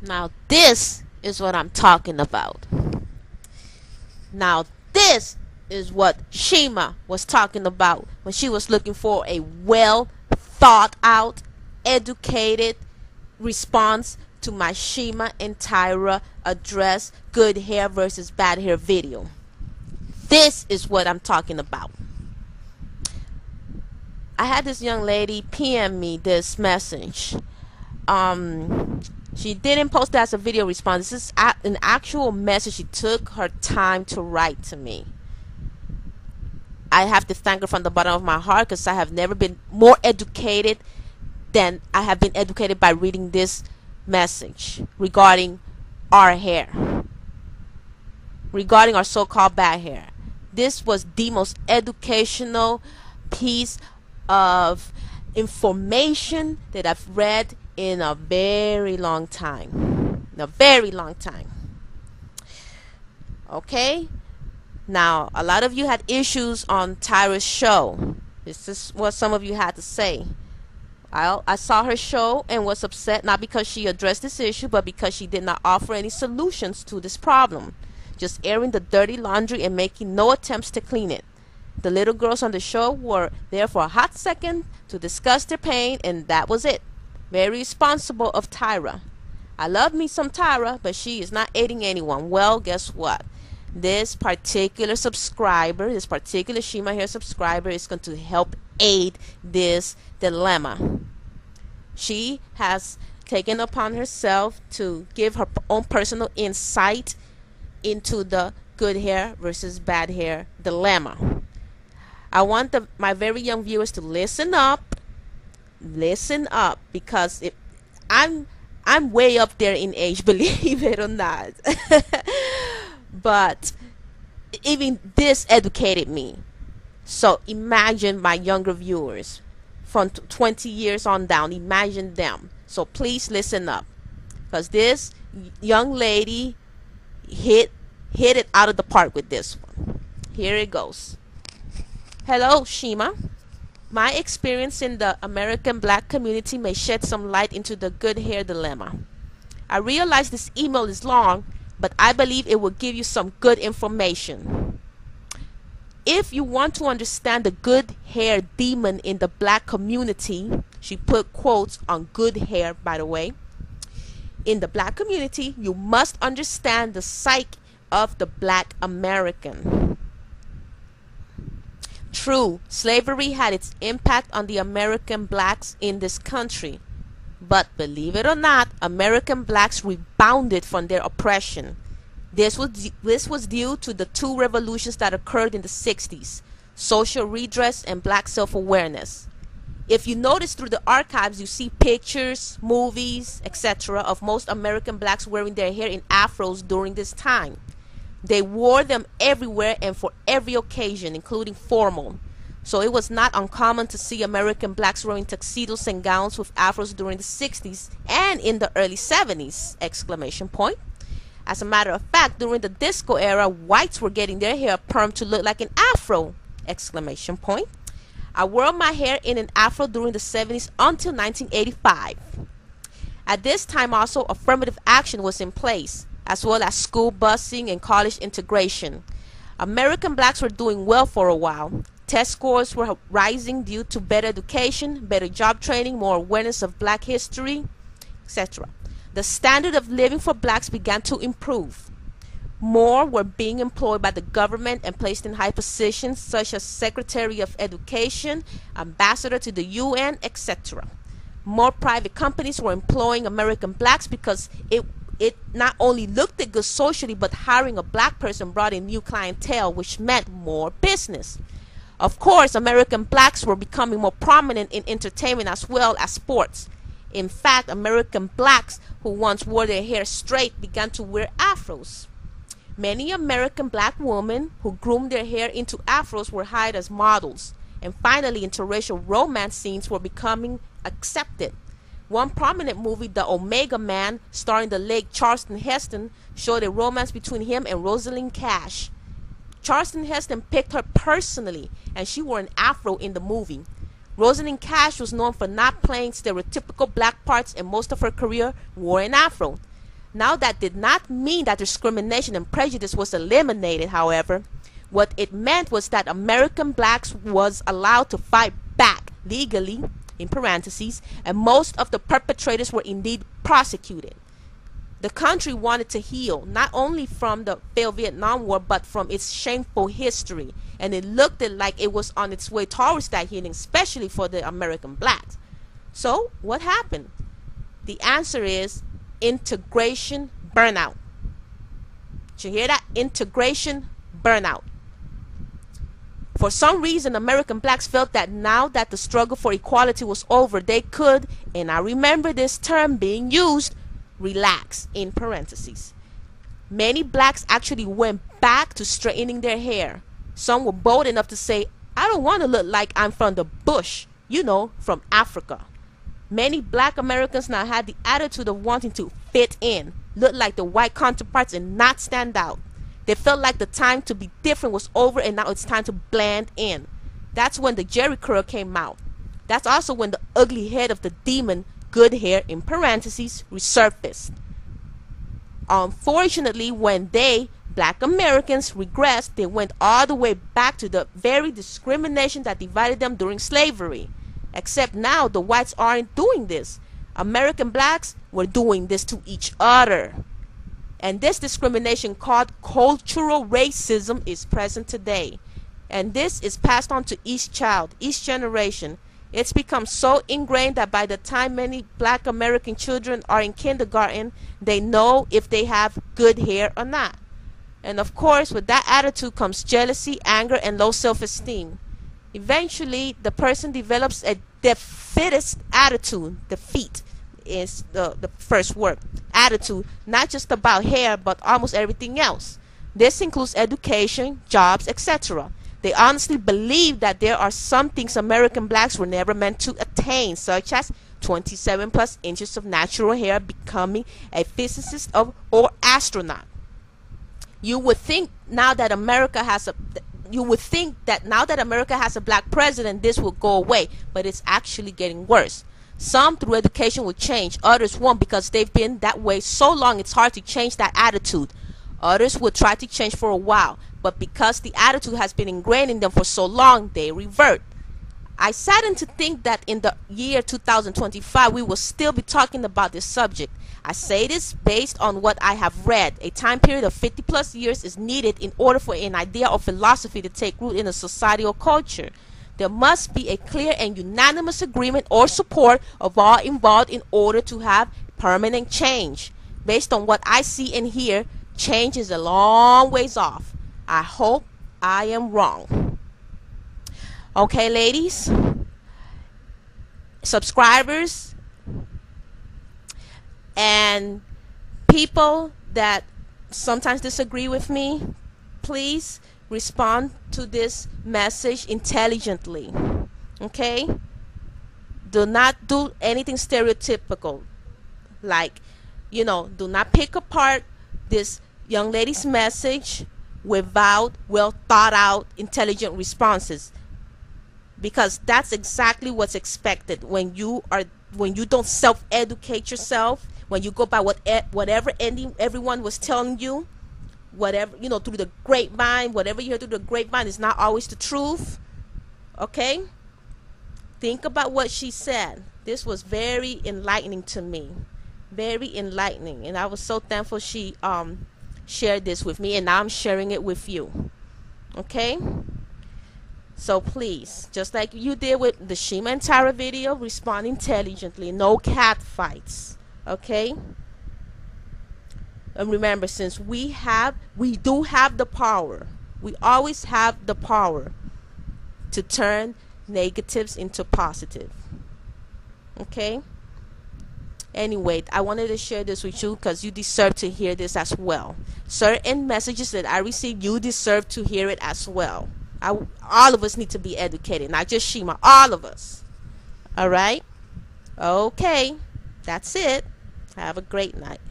Now this is what I'm talking about. Now this is what Shima was talking about when she was looking for a well thought out, educated response to my Shima and Tyra address good hair versus bad hair video. This is what I'm talking about. I had this young lady PM me this message. She didn't post it as a video response. This is an actual message she took her time to write to me. I have to thank her from the bottom of my heart, because I have never been more educated than I have been educated by reading this message regarding our hair, regarding our so-called bad hair. This was the most educational piece of information that I've read in a very long time. In a very long time. Okay? Now, a lot of you had issues on Tyra's show. This is what some of you had to say. I saw her show and was upset, not because she addressed this issue, but because she did not offer any solutions to this problem. Just airing the dirty laundry and making no attempts to clean it. The little girls on the show were there for a hot second to discuss their pain, and that was it. Very responsible of Tyra. I love me some Tyra, but she is not aiding anyone. Well, guess what? This particular subscriber, this particular Shima Hair subscriber, is going to help aid this dilemma. She has taken upon herself to give her own personal insight into the good hair versus bad hair dilemma. I want my very young viewers to listen up, because I'm way up there in age, believe it or not. But even this educated me. So imagine my younger viewers from 20 years on down. Imagine them. So please listen up, because this young lady hit it out of the park with this one. Here it goes. Hello, Shima. My experience in the American black community may shed some light into the good hair dilemma. I realize this email is long, but I believe it will give you some good information. If you want to understand the good hair demon in the black community, she put quotes on good hair, by the way. In the black community, you must understand the psyche of the black American. True, slavery had its impact on the American blacks in this country. But believe it or not, American blacks rebounded from their oppression. This was due to the two revolutions that occurred in the 60s, social redress and black self-awareness. If you notice through the archives, you see pictures, movies, etc. of most American blacks wearing their hair in afros during this time. They wore them everywhere and for every occasion, including formal. So it was not uncommon to see American blacks wearing tuxedos and gowns with afros during the 60s and in the early 70s! Exclamation point. As a matter of fact, during the disco era, whites were getting their hair permed to look like an afro! Exclamation point. I wore my hair in an afro during the 70s until 1985. At this time also, affirmative action was in place, as well as school busing and college integration. American blacks were doing well for a while. Test scores were rising due to better education, better job training, more awareness of black history, etc. The standard of living for blacks began to improve. More were being employed by the government and placed in high positions such as Secretary of Education, Ambassador to the UN, etc. More private companies were employing American blacks because it not only looked good socially, but hiring a black person brought in new clientele, which meant more business. Of course, American blacks were becoming more prominent in entertainment as well as sports. In fact, American blacks who once wore their hair straight began to wear afros. Many American black women who groomed their hair into afros were hired as models. And finally, interracial romance scenes were becoming accepted. One prominent movie, The Omega Man, starring the late Charlton Heston, showed a romance between him and Rosalind Cash. Charlton Heston picked her personally, and she wore an afro in the movie. Rosalind Cash was known for not playing stereotypical black parts, and most of her career wore an afro. Now, that did not mean that discrimination and prejudice was eliminated, however. What it meant was that American blacks was allowed to fight back legally, in parentheses, and most of the perpetrators were indeed prosecuted. The country wanted to heal not only from the failed Vietnam War, but from its shameful history, and it looked like it was on its way towards that healing, especially for the American blacks. So what happened? The answer is integration burnout. Did you hear that? Integration burnout. For some reason, American blacks felt that now that the struggle for equality was over, they could, and I remember this term being used, relax, in parentheses. Many blacks actually went back to straightening their hair. Some were bold enough to say, I don't want to look like I'm from the bush, you know, from Africa. Many black Americans now had the attitude of wanting to fit in, look like the white counterparts, and not stand out. They felt like the time to be different was over, and now it's time to blend in. That's when the Jerry curl came out. That's also when the ugly head of the demon, good hair in parentheses, resurfaced. Unfortunately, when they, black Americans, regressed, they went all the way back to the very discrimination that divided them during slavery. Except now the whites aren't doing this. American blacks were doing this to each other. And this discrimination called cultural racism is present today. And this is passed on to each child, each generation. It's become so ingrained that by the time many black American children are in kindergarten, they know if they have good hair or not. And of course, with that attitude comes jealousy, anger, and low self-esteem. Eventually, the person develops a defeatist attitude. Defeat is the first word. Attitude, not just about hair, but almost everything else. This includes education, jobs, etc. They honestly believe that there are some things American blacks were never meant to attain, such as 27 plus inches of natural hair, becoming a physicist or astronaut. You would think now that America has a black president, this will go away, but it's actually getting worse. Some through education will change, others won't, because they've been that way so long it's hard to change that attitude. Others will try to change for a while, but because the attitude has been ingrained in them for so long, they revert. I sadden to think that in the year 2025 we will still be talking about this subject. I say this based on what I have read. A time period of 50 plus years is needed in order for an idea or philosophy to take root in a society or culture. There must be a clear and unanimous agreement or support of all involved in order to have permanent change. Based on what I see and hear, change is a long ways off. I hope I am wrong. Okay, ladies, subscribers, and people that sometimes disagree with me, please respond to this message intelligently. Okay? Do not do anything stereotypical. Like, do not pick apart this young lady's message without well thought out intelligent responses, because that's exactly what's expected when you don't self-educate yourself, when you go by whatever everyone was telling you, whatever through the grapevine. Whatever you hear through the grapevine is not always the truth. Okay, think about what she said. This was very enlightening to me, very enlightening, and I was so thankful she shared this with me, and now I'm sharing it with you. Okay, so please, just like you did with the Shima and Tara video, respond intelligently. No cat fights. Okay, and remember, since we do have the power, we always have the power to turn negatives into positive. Okay, anyway, I wanted to share this with you because you deserve to hear this as well. Certain messages that I receive, you deserve to hear it as well. All of us need to be educated, not just Shima, all of us. All right, okay, that's it. Have a great night.